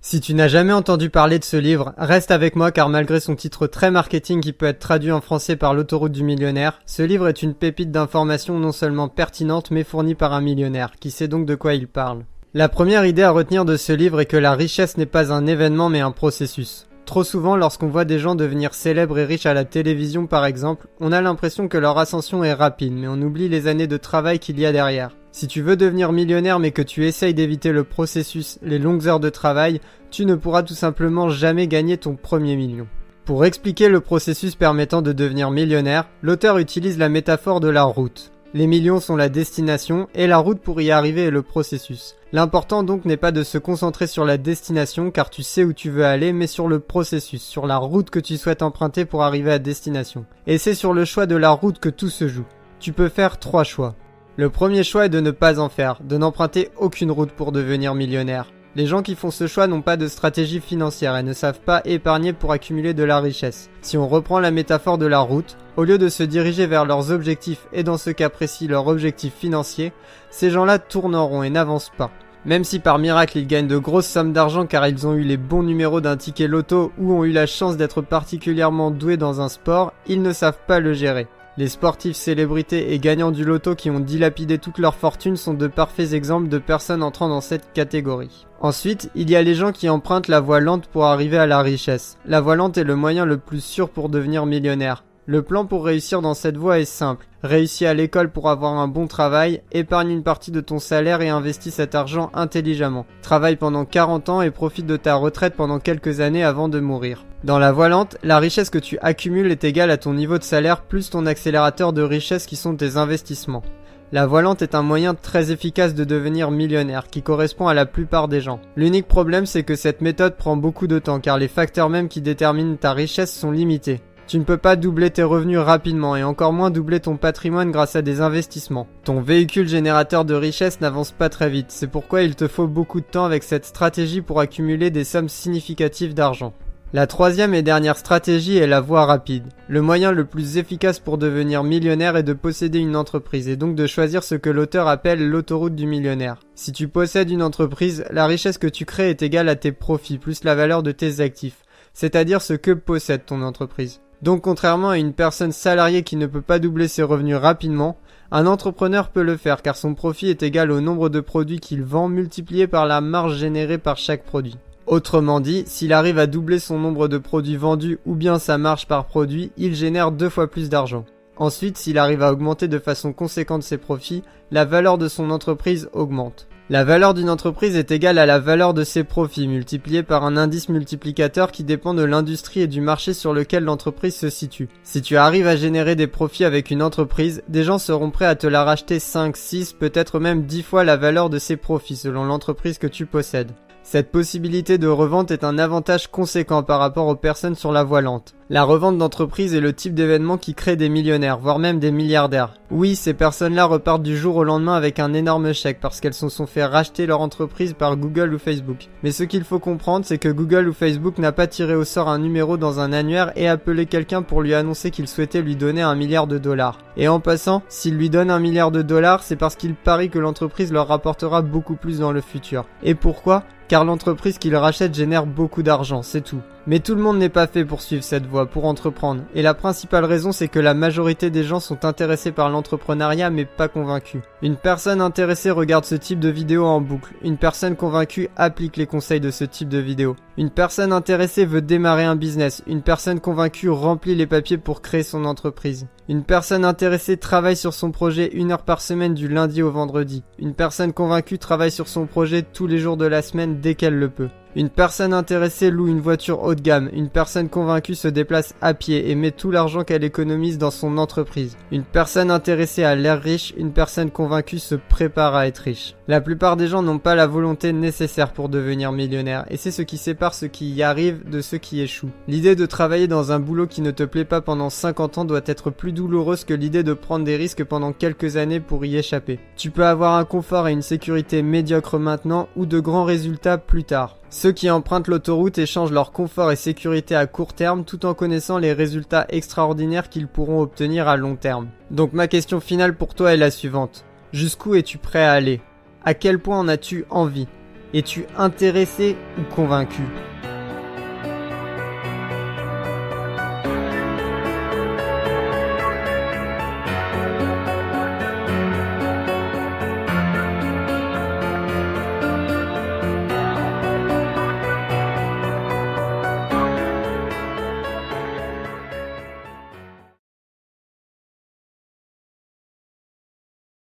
Si tu n'as jamais entendu parler de ce livre, reste avec moi car malgré son titre très marketing qui peut être traduit en français par l'autoroute du millionnaire, ce livre est une pépite d'information non seulement pertinente mais fournie par un millionnaire, qui sait donc de quoi il parle. La première idée à retenir de ce livre est que la richesse n'est pas un événement mais un processus. Trop souvent, lorsqu'on voit des gens devenir célèbres et riches à la télévision par exemple, on a l'impression que leur ascension est rapide, mais on oublie les années de travail qu'il y a derrière. Si tu veux devenir millionnaire mais que tu essayes d'éviter le processus, les longues heures de travail, tu ne pourras tout simplement jamais gagner ton premier million. Pour expliquer le processus permettant de devenir millionnaire, l'auteur utilise la métaphore de la route. Les millions sont la destination et la route pour y arriver est le processus. L'important donc n'est pas de se concentrer sur la destination car tu sais où tu veux aller, mais sur le processus, sur la route que tu souhaites emprunter pour arriver à destination. Et c'est sur le choix de la route que tout se joue. Tu peux faire 3 choix. Le premier choix est de ne pas en faire, de n'emprunter aucune route pour devenir millionnaire. Les gens qui font ce choix n'ont pas de stratégie financière et ne savent pas épargner pour accumuler de la richesse. Si on reprend la métaphore de la route, au lieu de se diriger vers leurs objectifs et dans ce cas précis leur objectif financier, ces gens-là tournent en rond et n'avancent pas. Même si par miracle ils gagnent de grosses sommes d'argent car ils ont eu les bons numéros d'un ticket loto ou ont eu la chance d'être particulièrement doués dans un sport, ils ne savent pas le gérer. Les sportifs célébrités et gagnants du loto qui ont dilapidé toute leur fortune sont de parfaits exemples de personnes entrant dans cette catégorie. Ensuite, il y a les gens qui empruntent la voie lente pour arriver à la richesse. La voie lente est le moyen le plus sûr pour devenir millionnaire. Le plan pour réussir dans cette voie est simple. Réussis à l'école pour avoir un bon travail, épargne une partie de ton salaire et investis cet argent intelligemment. Travaille pendant 40 ans et profite de ta retraite pendant quelques années avant de mourir. Dans la voie lente, la richesse que tu accumules est égale à ton niveau de salaire plus ton accélérateur de richesse qui sont tes investissements. La voie lente est un moyen très efficace de devenir millionnaire qui correspond à la plupart des gens. L'unique problème c'est que cette méthode prend beaucoup de temps car les facteurs mêmes qui déterminent ta richesse sont limités. Tu ne peux pas doubler tes revenus rapidement et encore moins doubler ton patrimoine grâce à des investissements. Ton véhicule générateur de richesse n'avance pas très vite, c'est pourquoi il te faut beaucoup de temps avec cette stratégie pour accumuler des sommes significatives d'argent. La troisième et dernière stratégie est la voie rapide. Le moyen le plus efficace pour devenir millionnaire est de posséder une entreprise et donc de choisir ce que l'auteur appelle l'autoroute du millionnaire. Si tu possèdes une entreprise, la richesse que tu crées est égale à tes profits plus la valeur de tes actifs, c'est-à-dire ce que possède ton entreprise. Donc contrairement à une personne salariée qui ne peut pas doubler ses revenus rapidement, un entrepreneur peut le faire car son profit est égal au nombre de produits qu'il vend multiplié par la marge générée par chaque produit. Autrement dit, s'il arrive à doubler son nombre de produits vendus ou bien sa marge par produit, il génère 2 fois plus d'argent. Ensuite, s'il arrive à augmenter de façon conséquente ses profits, la valeur de son entreprise augmente. La valeur d'une entreprise est égale à la valeur de ses profits multiplié par un indice multiplicateur qui dépend de l'industrie et du marché sur lequel l'entreprise se situe. Si tu arrives à générer des profits avec une entreprise, des gens seront prêts à te la racheter 5, 6, peut-être même 10 fois la valeur de ses profits selon l'entreprise que tu possèdes. Cette possibilité de revente est un avantage conséquent par rapport aux personnes sur la voie lente. La revente d'entreprise est le type d'événement qui crée des millionnaires, voire même des milliardaires. Oui, ces personnes-là repartent du jour au lendemain avec un énorme chèque parce qu'elles se sont fait racheter leur entreprise par Google ou Facebook. Mais ce qu'il faut comprendre, c'est que Google ou Facebook n'a pas tiré au sort un numéro dans un annuaire et appelé quelqu'un pour lui annoncer qu'il souhaitait lui donner $1 milliard. Et en passant, s'il lui donne $1 milliard, c'est parce qu'il parie que l'entreprise leur rapportera beaucoup plus dans le futur. Et pourquoi ? Car l'entreprise qu'il rachète génère beaucoup d'argent, c'est tout. Mais tout le monde n'est pas fait pour suivre cette voie, pour entreprendre. Et la principale raison, c'est que la majorité des gens sont intéressés par l'entrepreneuriat mais pas convaincus. Une personne intéressée regarde ce type de vidéo en boucle. Une personne convaincue applique les conseils de ce type de vidéo. Une personne intéressée veut démarrer un business. Une personne convaincue remplit les papiers pour créer son entreprise. Une personne intéressée travaille sur son projet 1 heure par semaine du lundi au vendredi. Une personne convaincue travaille sur son projet tous les jours de la semaine dès qu'elle le peut. Une personne intéressée loue une voiture haut de gamme. Une personne convaincue se déplace à pied et met tout l'argent qu'elle économise dans son entreprise. Une personne intéressée a l'air riche. Une personne convaincue se prépare à être riche. La plupart des gens n'ont pas la volonté nécessaire pour devenir millionnaire et c'est ce qui sépare ceux qui y arrivent de ceux qui échouent. L'idée de travailler dans un boulot qui ne te plaît pas pendant 50 ans doit être plus douloureuse que l'idée de prendre des risques pendant quelques années pour y échapper. Tu peux avoir un confort et une sécurité médiocre maintenant ou de grands résultats plus tard. Ceux qui empruntent l'autoroute échangent leur confort et sécurité à court terme tout en connaissant les résultats extraordinaires qu'ils pourront obtenir à long terme. Donc ma question finale pour toi est la suivante. Jusqu'où es-tu prêt à aller ? À quel point en as-tu envie ? Es-tu intéressé ou convaincu ?